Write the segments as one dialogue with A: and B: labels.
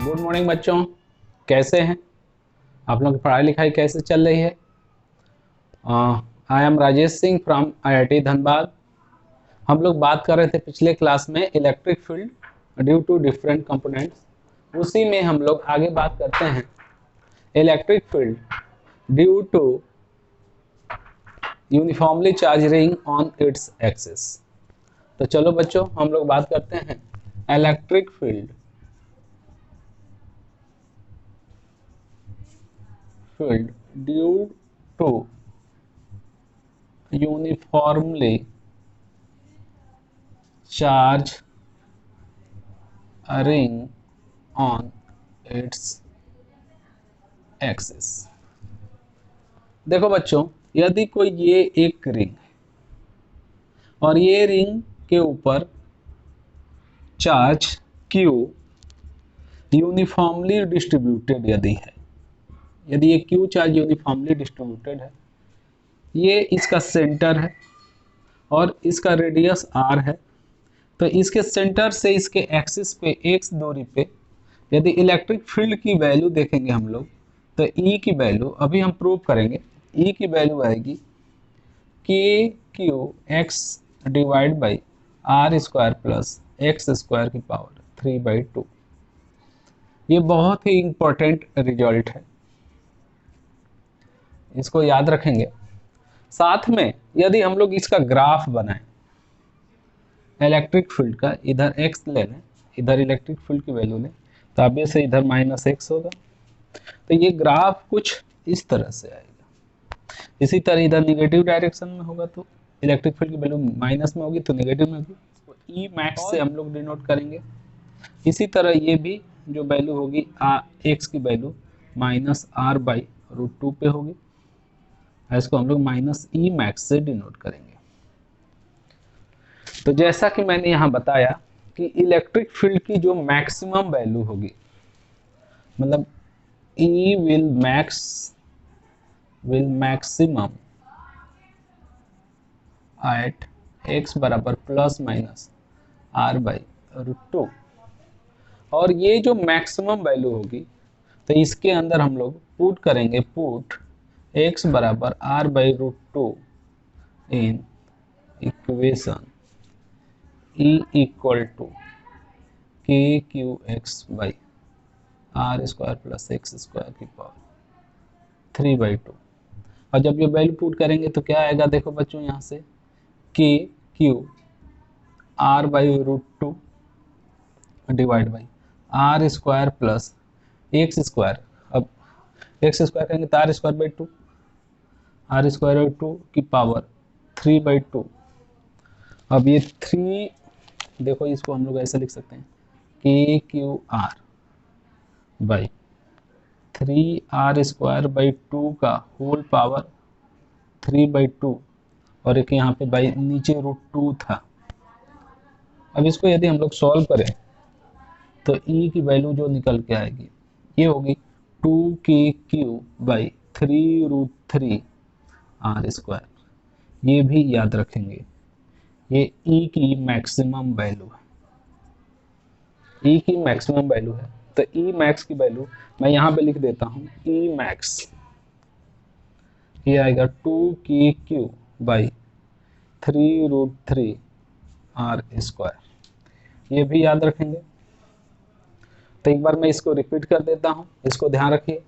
A: Good morning बच्चों, कैसे हैं आप लोग की पढ़ाई लिखाई कैसे चल रही है। I am Rajesh Singh from IIT Dhanbad. हम लोग बात कर रहे थे पिछले क्लास में electric field due to different components, उसी में हम लोग आगे बात करते हैं electric field due to uniformly charge ring on its axis. तो चलो बच्चों हम लोग बात करते हैं electric field due to uniformly charge a ring on its axis। देखो बच्चों, यदि कोई ये एक रिंग है और ये रिंग के ऊपर चार्ज Q यूनिफॉर्मली डिस्ट्रीब्यूटेड यदि ये Q चार्ज यूनिफॉर्मली डिस्ट्रीब्यूटेड है, ये इसका सेंटर है और इसका रेडियस r है, तो इसके सेंटर से इसके एक्सिस पे x दूरी पे यदि इलेक्ट्रिक फील्ड की वैल्यू देखेंगे हम लोग, तो E की वैल्यू अभी हम प्रूव करेंगे। E की वैल्यू आएगी k Q x divide by are square plus x square की पावर 3/2। ये बहुत ही इंपॉर्टेंट रिजल्ट है, इसको याद रखेंगे। साथ में यदि हम लोग इसका ग्राफ बनाएं इलेक्ट्रिक फील्ड का, इधर x ले लें, इधर इलेक्ट्रिक फील्ड की वैल्यू लें, तो अब से इधर -x होगा, तो ये ग्राफ कुछ इस तरह से आएगा। इसी तरह इधर निगेटिव डायरेक्शन में होगा तो इलेक्ट्रिक फील्ड की वैल्यू माइनस में होगी तो निगेटिव में होगी, तो ई मैक्स से हम लोग डिनोट करेंगे। इसी तरह ये भी जो वैल्यू होगी x की वैल्यू -r/√2 पे होगी, इसको हम लोग -e मैक्स से डिनोट करेंगे। तो जैसा कि मैंने यहाँ बताया कि इलेक्ट्रिक फील्ड की जो मैक्सिमम वैल्यू होगी, मतलब E will maximum at x बराबर ±r/√2, और ये जो मैक्सिमम वैल्यू होगी तो इसके अंदर हम लोग पुट करेंगे x बराबर r/√2 in equation E equal to के Q x by are square plus x square की पावर 3/2। और जब ये वैल्यू पुट करेंगे तो क्या आएगा, देखो बच्चों यहाँ से k q r/√2 divide by are square plus x square. अब एक्स स्क्वायर करेंगे तो r square by 2, r square by 2 की पावर 3/2। अब ये 3, देखो इसको हम लोग ऐसा लिख सकते हैं के Q R by 3r square by 2 का होल पावर 3/2, और एक यहाँ पे बाई नीचे √2 था। अब इसको यदि हम लोग सॉल्व करें तो E की वैल्यू जो निकल के आएगी ये होगी 2kq बाई 3√3 r स्क्वायर। ये भी याद रखेंगे, ये E की मैक्सिमम वैल्यू है, E की मैक्सिमम वैल्यू है। तो E मैक्स की वैल्यू मैं यहाँ पे लिख देता हूँ, E मैक्स ये आएगा 2kq बाई 3√3 r स्क्वायर। ये भी याद रखेंगे। तो एक बार मैं इसको रिपीट कर देता हूँ, इसको ध्यान रखिए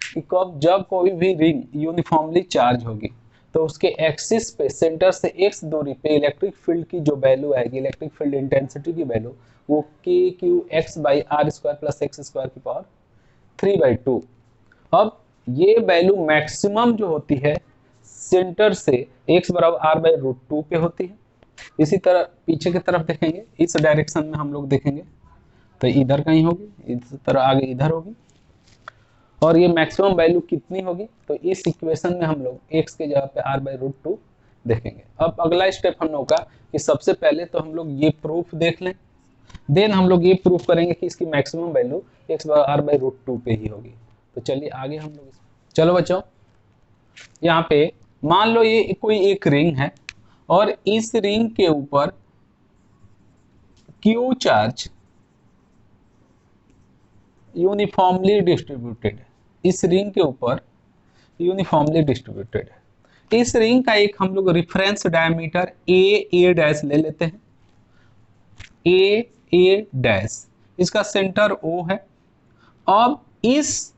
A: कि जब कोई भी रिंग यूनिफॉर्मली चार्ज होगी तो उसके एक्सिस पे सेंटर से x दूरी पे इलेक्ट्रिक फील्ड की जो वैल्यू आएगी, इलेक्ट्रिक फील्ड इंटेंसिटी की वैल्यू, वो k Q x by are square plus x square की पावर 3/2। अब ये वैल्यू मैक्सिमम जो होती है सेंटर से x बराबर r/√2 पे होती है। इसी तरह पीछे की तरफ देखेंगे, इस डायरेक्शन में हम लोग देखेंगे तो इधर कहीं होगी, इस तरह आगे इधर होगी, और ये मैक्सिमम वैल्यू कितनी होगी, तो इस इक्वेशन में हम लोग x के जगह पे r/√2 देखेंगे। अब अगला स्टेप हम लोग का कि सबसे पहले तो हम लोग ये प्रूफ देख लें, देन हम लोग ये प्रूफ करेंगे कि इसकी मैक्सिमम वैल्यू x r/√2 पे ही होगी। तो चलिए आगे हम लोग, चलो बच्चों यहाँ पे मान लो ये कोई एक रिंग है और इस रिंग के ऊपर Q चार्ज यूनिफॉर्मली डिस्ट्रीब्यूटेड है, इस रिंग के ऊपर यूनिफॉर्मली डिस्ट्रीब्यूटेड है। इस रिंग का एक हम लोग रेफरेंस डायमीटर ए डैश ले लेते हैं, ए डैश, इसका सेंटर ओ है। अब इस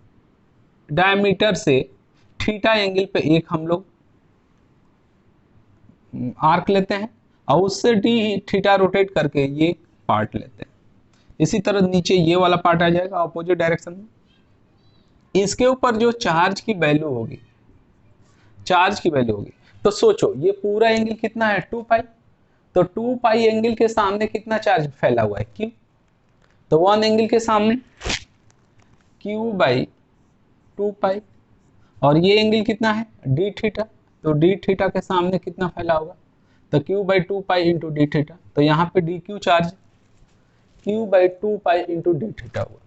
A: डायमीटर से थीटा एंगल पे एक हम लोग आर्क लेते हैं और उससे डी थीटा रोटेट करके ये पार्ट लेते हैं। इसी तरह नीचे ये वाला पार्ट आ जाएगा ऑपोजिट डायरेक्शन में। इसके ऊपर जो चार्ज की वैल्यू होगी, चार्ज की वैल्यू होगी, तो सोचो ये पूरा एंगल कितना है 2 पाई, तो 2 पाई एंगल के सामने कितना चार्ज फैला हुआ है Q, तो 1 एंगल के सामने Q बाई 2 पाई, और ये एंगल कितना है डी थीटा, तो डी थीटा के सामने कितना फैला होगा, तो Q by 2 pi into D theta, तो यहाँ पे D Q charge Q by 2 pi into D theta हुआ।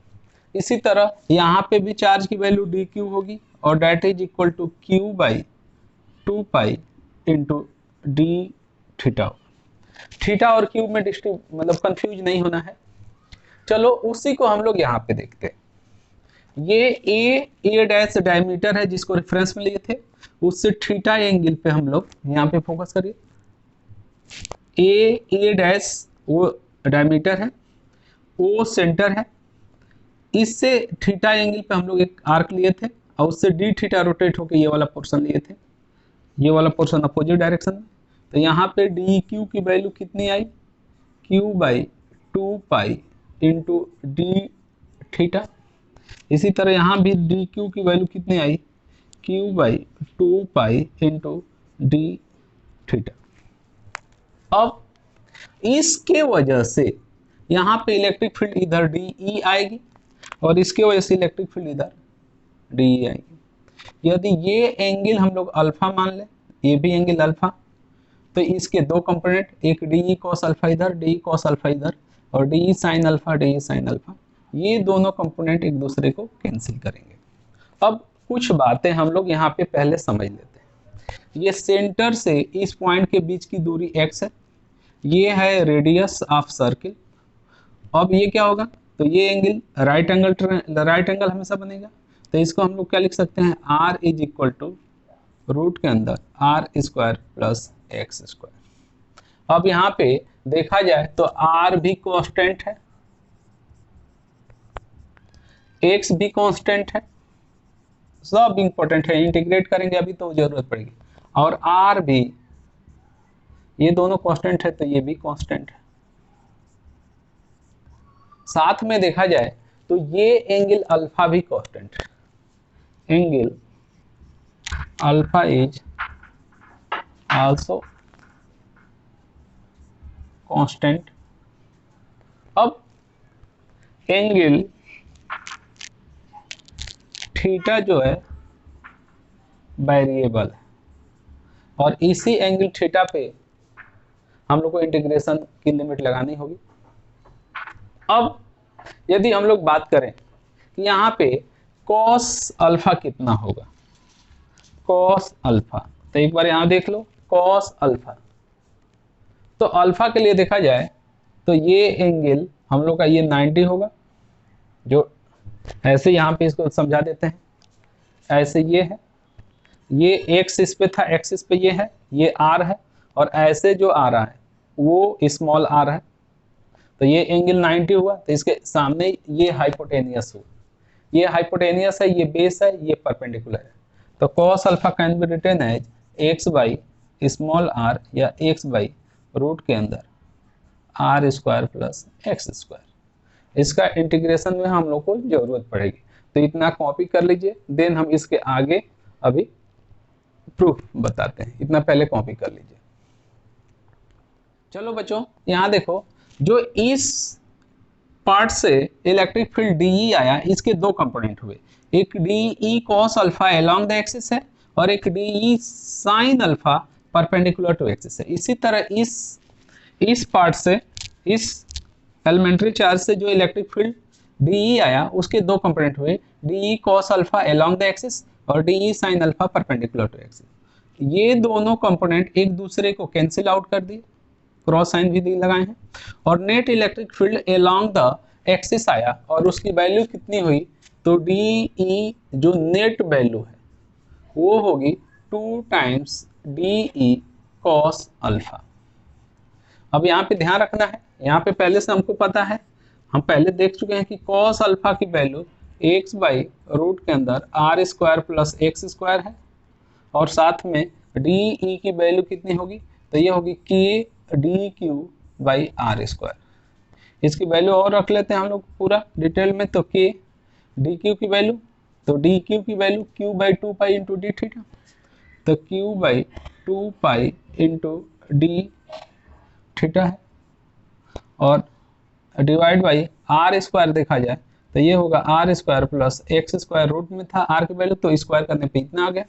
A: इसी तरह यहाँ पे भी चार्ज की वैल्यू डी क्यू होगी और that is equal to Q by 2 pi into D theta. Theta और क्यू में मतलब कंफ्यूज नहीं होना है। चलो उसी को हम लोग यहाँ पे देखते हैं। ये ए डैश डायमीटर है जिसको रेफरेंस में लिए थे, उससे थीटा एंगल पे हम लोग यहाँ पे फोकस करिए। ए डैश वो डायमीटर है, ओ सेंटर है, इससे थीटा एंगल पे हम लोग एक आर्क लिए थे और उससे डी थीटा रोटेट होकर ये वाला पोर्शन लिए थे, ये वाला पोर्शन अपोजिट डायरेक्शन में। तो यहाँ पे डी क्यू की वैल्यू कितनी आई, Q by 2 pi into D theta. इसी तरह यहाँ भी डी क्यू की वैल्यू कितनी आई, Q by 2 pi into D theta. अब इसके वजह से यहाँ पे इलेक्ट्रिक फील्ड इधर डी ई आएगी और इसके वजह से इलेक्ट्रिक फील्ड इधर डी ई आएगी। यदि ये एंगल हम लोग अल्फा मान लें, ये भी एंगल अल्फा, तो इसके दो कंपोनेंट, एक डी ई कॉस अल्फा इधर, डी ई कॉस अल्फा इधर, और D E sine alpha, D E sine alpha, ये दोनों कंपोनेंट एक दूसरे को कैंसिल करेंगे। अब कुछ बातें हम लोग यहाँ पे पहले समझ लेते हैं। ये सेंटर से इस पॉइंट के बीच की दूरी x है, ये है रेडियस ऑफ सर्किल। अब ये क्या होगा, तो ये एंगल राइट एंगल हमेशा बनेगा, तो इसको हम लोग क्या लिख सकते हैं, r is equal to root के अंदर r square plus x square. अब यहाँ पे देखा जाए तो r भी कांस्टेंट है, x भी कांस्टेंट है, सब इंपॉर्टेंट है, इंटीग्रेट करेंगे अभी तो जरूरत पड़ेगी, और r भी, ये दोनों कांस्टेंट है तो ये भी कांस्टेंट है। साथ में देखा जाए तो ये एंगल अल्फा भी कांस्टेंट है, angle alpha is also constant. अब एंगल थीटा जो है वेरिएबल है और इसी एंगल थीटा पे हम लोग को इंटीग्रेशन की लिमिट लगानी होगी। अब यदि हम लोग बात करें कि यहाँ पे cos अल्फा कितना होगा, cos अल्फा, तो एक बार यहाँ देख लो cos अल्फा, तो अल्फा के लिए देखा जाए तो ये एंगल हम लोग का ये 90 होगा, जो ऐसे यहाँ पे इसको समझा देते हैं, ऐसे ये है, ये एक्स इस पे था, एक्सिस पे ये है, ये आर है, और ऐसे जो आ रहा है वो स्मॉल आर है, तो ये एंगल 90 हुआ। तो इसके सामने ये हाइपोटेनियस हुआ, ये हाइपोटेनियस है, ये बेस है, ये परपेंडिकुलर है, तो cos alpha can be written as x by small r या एक्स बाई रूट के अंदर r square plus x square. इसका इंटीग्रेशन में हम लोग को जरूरत पड़ेगी, तो इतना कॉपी कर लीजिए, देन हम इसके आगे अभी प्रूफ बताते हैं, इतना पहले कॉपी कर लीजिए। चलो बच्चों यहाँ देखो, जो इस पार्ट से इलेक्ट्रिक फील्ड डीई आया, इसके दो कंपोनेंट हुए, एक d E cos alpha along the axis है और एक d E sine alpha perpendicular to axis है। इसी तरह इस पार्ट से, इस एलिमेंट्री चार्ज से जो इलेक्ट्रिक फील्ड डीई आया, उसके दो कंपोनेंट हुए, DE cos alpha along the axis और DE sine alpha perpendicular to axis. ये दोनों कंपोनेंट एक दूसरे को कैंसिल आउट कर दिए, क्रॉस साइन भी लगाए हैं, और net electric field along the axis आया और उसकी वैल्यू कितनी हुई, तो डी ई जो नेट वैल्यू है वो होगी 2 times D E cos alpha. अब यहाँ पे ध्यान रखना है, यहाँ पे पहले से हमको पता है, हम पहले देख चुके हैं कि कॉस अल्फा की वैल्यू एक्स बाई रूट के अंदर r square plus x square है, और साथ में डी ई की वैल्यू कितनी होगी, तो ये होगी k D q by are square. इसकी वैल्यू और रख लेते हैं हम लोग पूरा डिटेल में, तो के डी क्यू की वैल्यू, तो डी क्यू की value Q by 2 pi into D theta, तो Q by 2 pi into D theta है, और डिवाइड बाई आर स्क्वायर देखा जाए तो ये होगा r square plus x square, रूट में था आर की वैल्यू तो स्क्वायर करने पे इतना आ गया।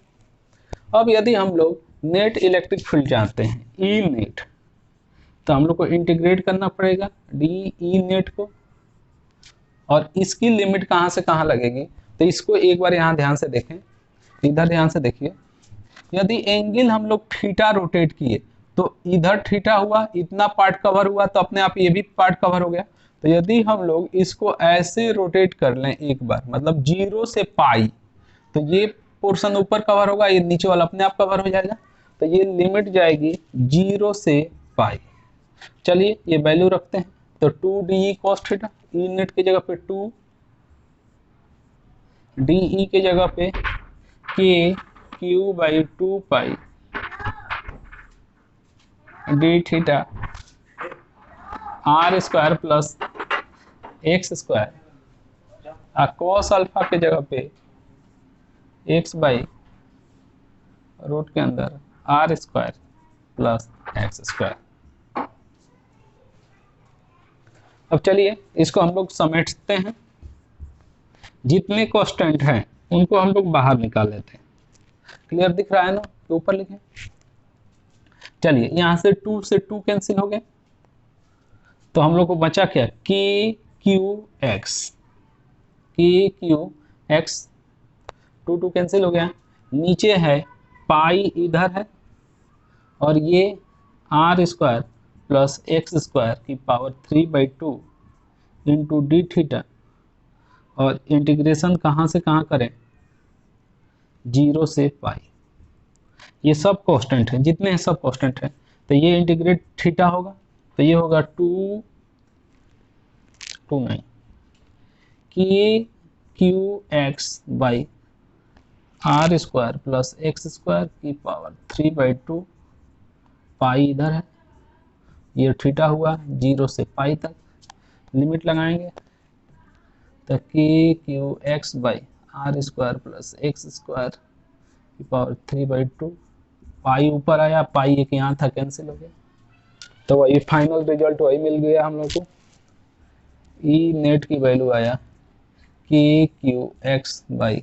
A: अब यदि हम लोग नेट इलेक्ट्रिक फील्ड जानते हैं ई नेट, तो हम लोग को इंटीग्रेट करना पड़ेगा डी ई नेट को, और इसकी लिमिट कहाँ से कहाँ लगेगी, तो इसको एक बार यहाँ ध्यान से देखें, इधर ध्यान से देखिए, यदि एंगल हम लोग थीटा रोटेट किए तो इधर थीटा हुआ, इतना पार्ट कवर हुआ, तो अपने आप ये भी पार्ट कवर हो गया। तो यदि हम लोग इसको ऐसे रोटेट कर लें एक बार, मतलब 0 से पाई, तो ये पोर्शन ऊपर कवर होगा, ये नीचे वाला अपने आप कवर हो जाएगा, तो ये लिमिट जाएगी 0 से पाई। चलिए ये वैल्यू रखते हैं, तो 2 D E cos theta, E net की जगह पे 2, डी ई के जगह पे k q by 2 pi d theta r square plus x square, cos alpha के जगह पे एक्स बाई रूट के अंदर r square plus x square. अब चलिए इसको हम लोग समेटते हैं, जितने कांस्टेंट हैं उनको हम लोग बाहर निकाल लेते हैं। क्लियर दिख रहा है ना, तो ऊपर लिखें। चलिए यहाँ से 2 से 2 कैंसिल हो गए, तो हम लोग को बचा क्या, k Q x, k Q x, 2 2 cancel हो गया, नीचे है पाई इधर है, और ये r square plus x square की पावर 3/2 इंटू डी थीटा, और इंटीग्रेशन कहाँ से कहाँ करें, 0 से पाई। ये सब कांस्टेंट है, जितने हैं सब कांस्टेंट है, तो ये इंटीग्रेट थीटा होगा, तो ये होगा 229 k Q x by are square plus x square की पावर 3/2, पाई इधर है, ये थीटा हुआ 0 से पाई तक, लिमिट लगाएंगे, तो k Q x by are square plus x square की पावर 3/2, पाई ऊपर आया, पाई एक यहाँ था कैंसिल हो गया, तो वही फाइनल रिजल्ट वही मिल गया हम लोग को। ई नेट की वैल्यू आया k Q x by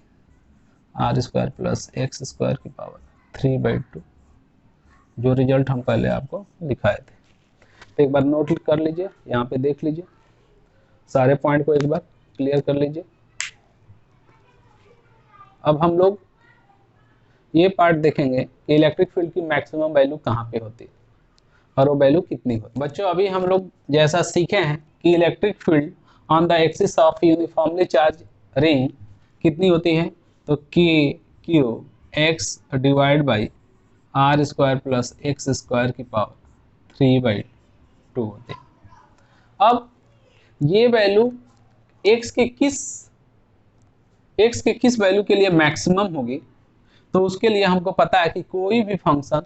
A: are square plus x square की पावर 3/2, जो रिजल्ट हम पहले आपको दिखाए थे। तो एक बार नोट कर लीजिए, यहाँ पे देख लीजिए, सारे पॉइंट को एक बार क्लियर कर लीजिए। अब हम लोग ये पार्ट देखेंगे कि इलेक्ट्रिक फील्ड की मैक्सिमम वैल्यू कहाँ पे होती है और वो वैल्यू कितनी होती है। बच्चों अभी हम लोग जैसा सीखे हैं कि electric field on the axis of uniformly charge ring कितनी होती है, तो k Q x divide by are square plus x square की पावर 3/2 होती है। अब ये वैल्यू एक्स के किस वैल्यू के लिए मैक्सिमम होगी, तो उसके लिए हमको पता है कि कोई भी फंक्शन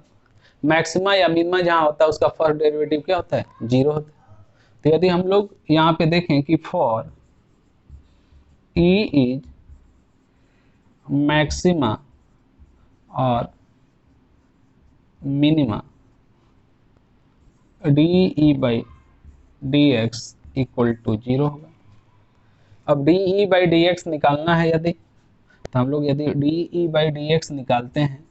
A: मैक्सिमा या मिनिमा जहाँ होता है उसका फर्स्ट डेरिवेटिव क्या होता है, 0 होता है। तो यदि हम लोग यहाँ पे देखें कि फॉर ई इज मैक्सिमा और minima d E by D x equal to 0 होगा। अब d E by D x निकालना है यदि, तो हम लोग यदि d E by D x निकालते हैं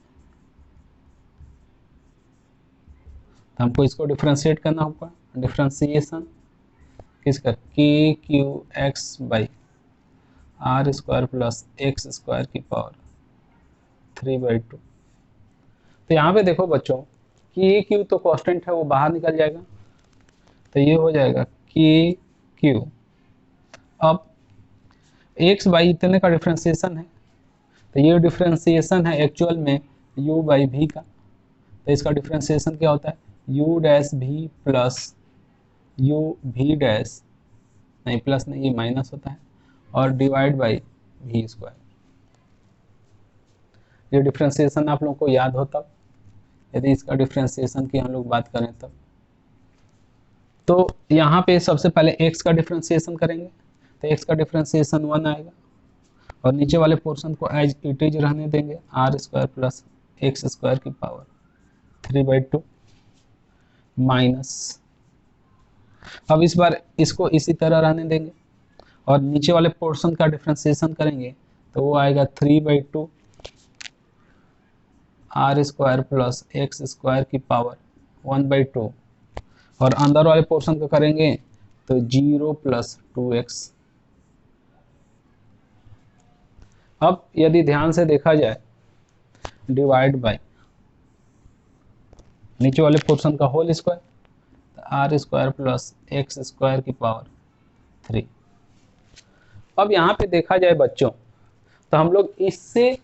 A: तो हमको इसको डिफ्रेंशिएट करना होगा, डिफ्रेंशिएशन किसका, k Q x by are square plus x square की पावर 3/2। तो यहाँ पे देखो बच्चों के क्यू तो कांस्टेंट है, वो बाहर निकल जाएगा, तो ये हो जाएगा के क्यू अब एक्स बाई इतने का डिफ्रेंसिएशन है, तो ये डिफ्रेंसिएशन है एक्चुअल में u बाई वी का, तो इसका डिफ्रेंसिएशन क्या होता है u dash v plus u v dash, नहीं प्लस नहीं ये माइनस होता है, और डिवाइड बाई वी स्क्वायर। ये डिफ्रेंसिएशन आप लोगों को याद हो तब, यदि इसका डिफ्रेंसिएशन की हम लोग बात करें तब। तो यहाँ पे सबसे पहले x का डिफ्रेंसिएशन करेंगे, तो x का डिफ्रेंसिएशन 1 आएगा, और नीचे वाले पोर्शन को एज इट इज रहने देंगे, r square plus x square की पावर 3/2 माइनस, अब इस बार इसको इसी तरह रहने देंगे, और नीचे वाले पोर्शन का डिफ्रेंसिएशन करेंगे तो वो आएगा 3/2 r square plus x square की पावर 1/2, और अंदर वाले पोर्शन को करेंगे तो 0 प्लस 2x। अब यदि ध्यान से देखा जाए डिवाइड बाय नीचे वाले पोर्शन का होल स्क्वायर, तो r square plus x square की पावर 3। अब यहाँ पे देखा जाए बच्चों, तो हम लोग इससे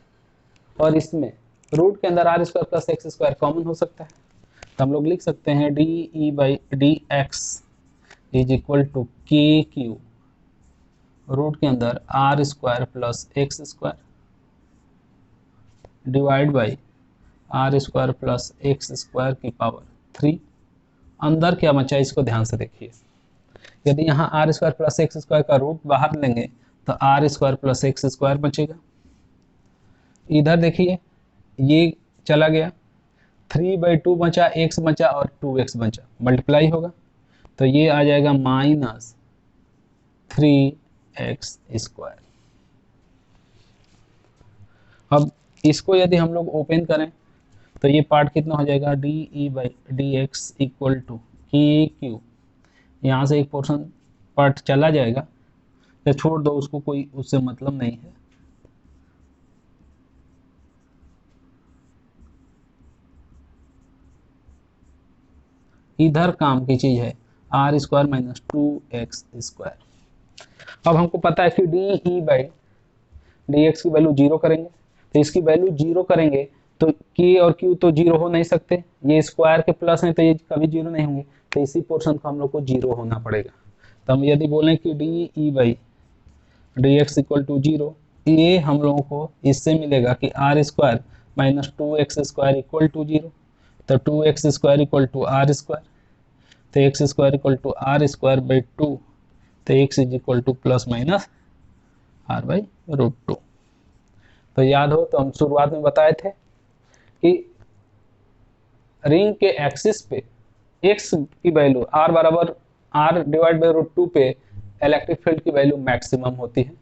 A: और इसमें रूट के अंदर r square plus x square common हो सकता है, तो हम लोग लिख सकते हैं d E by D x is equal to के क्यू रूट के अंदर r square plus x square divide by are square plus x square की पावर 3। अंदर क्या बचा इसको ध्यान से देखिए, यदि यहाँ r square plus x square का रूट बाहर लेंगे तो r square plus x square बचेगा। इधर देखिए ये चला गया, 3/2 बचा, x बचा और 2x बचा, मल्टीप्लाई होगा तो ये आ जाएगा माइनस 3x स्क्वायर। अब इसको यदि हम लोग ओपन करें तो ये पार्ट कितना हो जाएगा d E by D x equal to के क्यू, यहाँ से एक पोर्शन पार्ट चला जाएगा, या छोड़ दो उसको, कोई उससे मतलब नहीं है। इधर काम की चीज है are square minus 2x square. अब हमको पता है कि D E by D x की वैल्यू 0 करेंगे, तो इसकी वैल्यू 0 करेंगे तो k और q तो 0 हो नहीं सकते, ये स्क्वायर के प्लस हैं तो ये कभी 0 नहीं होंगे, तो इसी पोर्शन को हम लोग को 0 होना पड़ेगा। तो हम यदि बोलें कि D E by D x equal to 0, ये हम लोगों को इससे मिलेगा कि R square minus 2x square equal to 0, तो 2x square equal to R square, तो X square equal to R square by 2, तो x is equal to plus minus R by root 2। तो याद हो तो हम शुरुआत में बताए थे कि रिंग के एक्सिस पे x की वैल्यू r बराबर r डिवाइड बाई रूट 2 पे इलेक्ट्रिक फील्ड की वैल्यू मैक्सिमम होती है।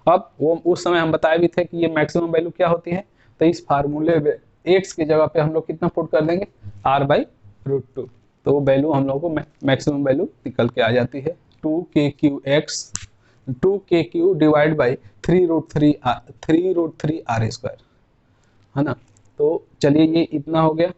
A: अब वो उस समय हम बताए भी थे कि ये मैक्सिमम वैल्यू क्या होती है, तो इस फार्मूले में x की जगह पे हम लोग कितना पुट कर देंगे r बाई रूट 2, तो वो वैल्यू हम लोग को मैक्सिमम वैल्यू निकल के आ जाती है 2kq divide by 3√3 r square, है ना। तो चलिए ये इतना हो गया।